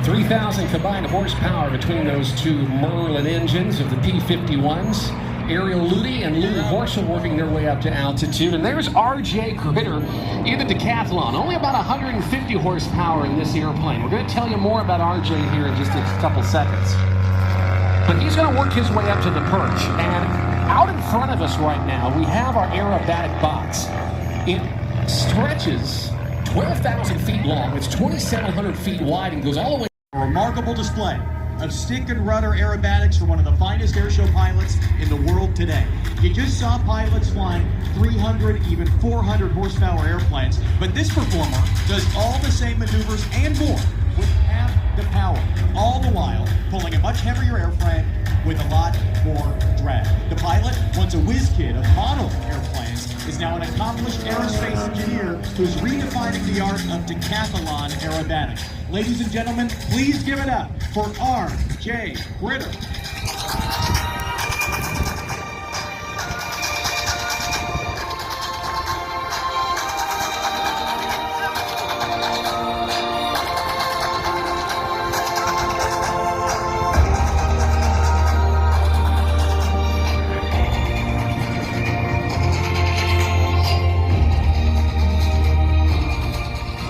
3,000 combined horsepower between those two Merlin engines of the P-51s. Ariel Ludy and Lou Horschel working their way up to altitude. And there's RJ Critter in the Decathlon. Only about 150 horsepower in this airplane. We're going to tell you more about RJ here in just a couple seconds. But he's going to work his way up to the perch. And out in front of us right now, we have our aerobatic box. It stretches 12,000 feet long. It's 2,700 feet wide and goes all the way. A remarkable display of stick and rudder aerobatics from one of the finest airshow pilots in the world today. You just saw pilots flying 300, even 400 horsepower airplanes, but this performer does all the same maneuvers and more with half the power, all the while pulling a much heavier airframe with a lot more drag. The pilot, once a whiz kid of model airplanes, is now an accomplished aerospace engineer who's redefining the art of decathlon aerobatics. Ladies and gentlemen, please give it up for R.J. Critter.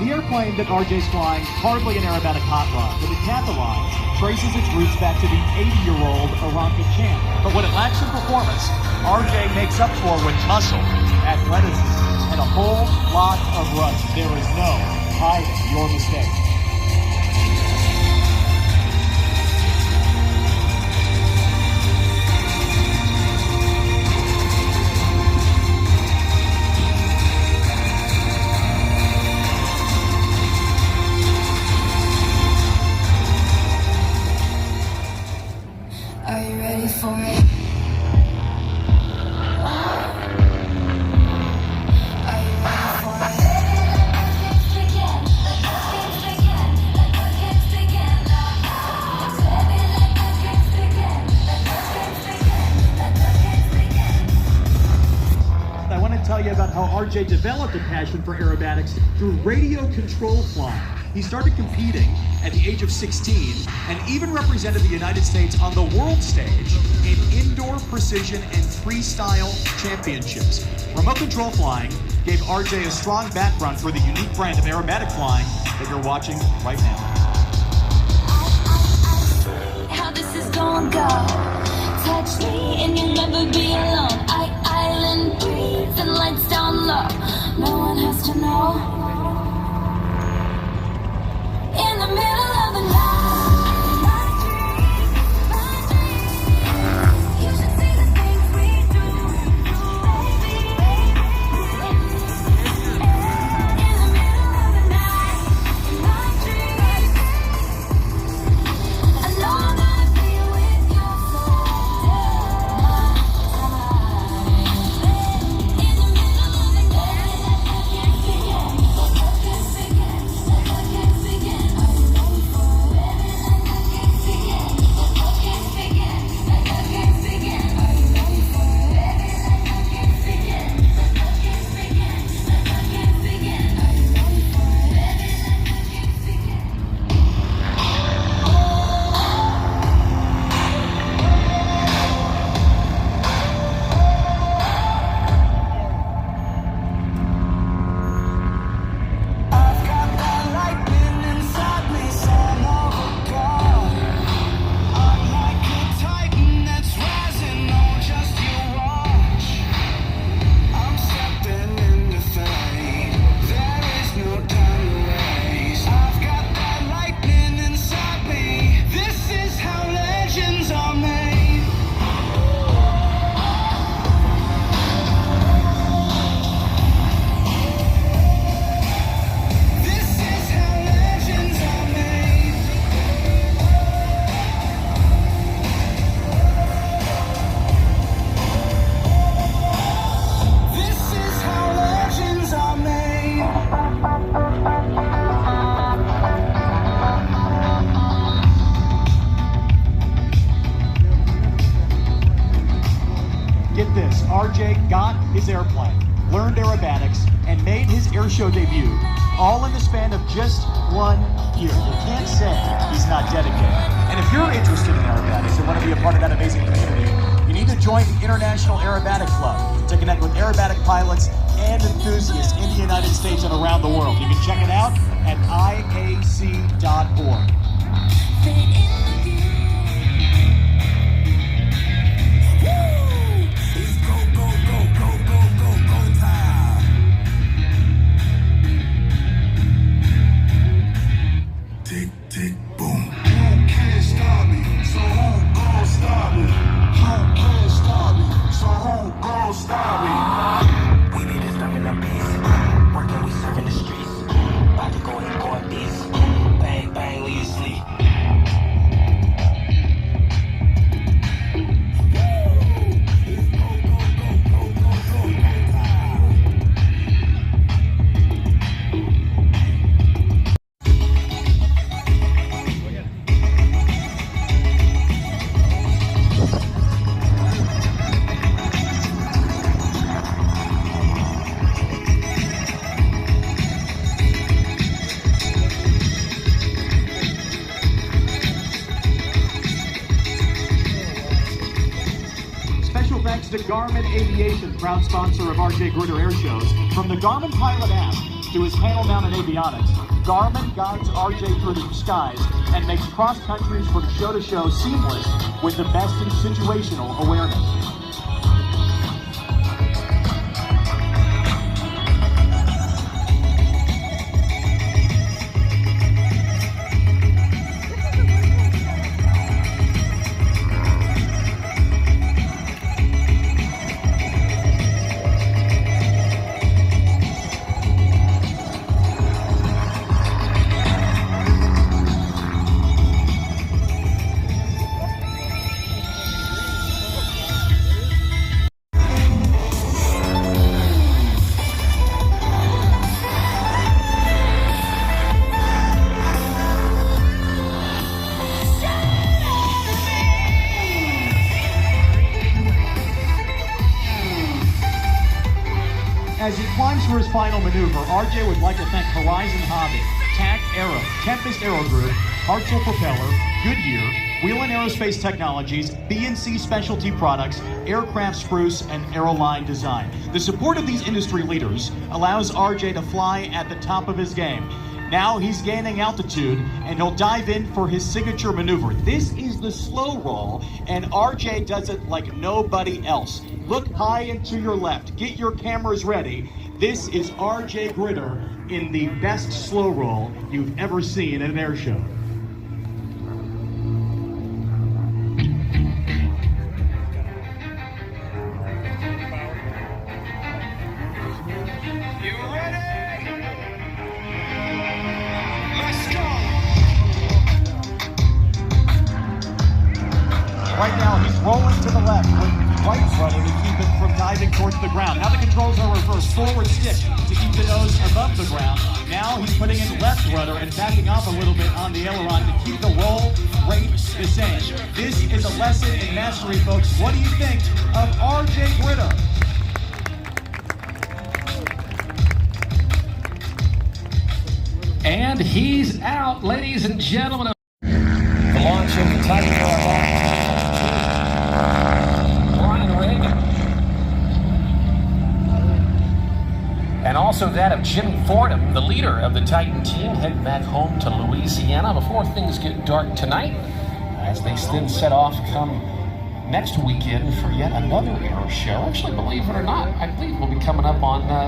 The airplane that RJ's flying, hardly an aerobatic hot rod. The Decathlon traces its roots back to the 80-year-old Aranka champ. But when it lacks in performance, RJ makes up for with muscle, athleticism, and a whole lot of rust. There is no hiding your mistake. Are you ready for it? I want to tell you about how RJ developed a passion for aerobatics through radio control flying. He started competing at the age of 16 and even represented the United States on the world stage in indoor precision and freestyle championships. Remote control flying gave RJ a strong background for the unique brand of aerobatic flying that you're watching right now. How this is gonna go. Touch me and you'll never be alone. Island breeze and lights down low. No one has to know. In the middle of the night, my dreams, you should see the things we do, baby. In the middle of the night, my dreams, I know I'm gonna be with you in the middle of the night, Get this, RJ got his airplane, learned aerobatics, and made his airshow debut all in the span of just 1 year. You can't say he's not dedicated. And if you're interested in aerobatics and want to be a part of that amazing community, you need to join the International Aerobatic Club to connect with aerobatic pilots and enthusiasts in the United States and around the world. You can check it out at IAC.org. Thanks to Garmin Aviation, proud sponsor of RJ Gritter Air Shows. From the Garmin Pilot app to his panel-mounted avionics, Garmin guides RJ through the skies and makes cross countries from show to show seamless with the best in situational awareness. As he climbs for his final maneuver, RJ would like to thank Horizon Hobby, TAC Aero, Tempest Aero Group, Hartzell Propeller, Goodyear, Wheelan Aerospace Technologies, B&C Specialty Products, Aircraft Spruce, and Aeroline Design. The support of these industry leaders allows RJ to fly at the top of his game. Now he's gaining altitude, and he'll dive in for his signature maneuver. This is the slow roll, and RJ does it like nobody else. Look high and to your left. Get your cameras ready. This is RJ Gritter in the best slow roll you've ever seen at an air show. Right now, he's rolling to the left with right rudder to keep it from diving towards the ground. Now the controls are reversed. Forward stick to keep the nose above the ground. Now he's putting in left rudder and backing off a little bit on the aileron to keep the roll rate the same. This is a lesson in mastery, folks. What do you think of RJ Gritter? And he's out, ladies and gentlemen. The launch of the Titan. And also that of Jimmy Fordham, the leader of the Titan team, heading back home to Louisiana before things get dark tonight, as they then set off come next weekend for yet another air show. Actually, believe it or not, I believe we'll be coming up on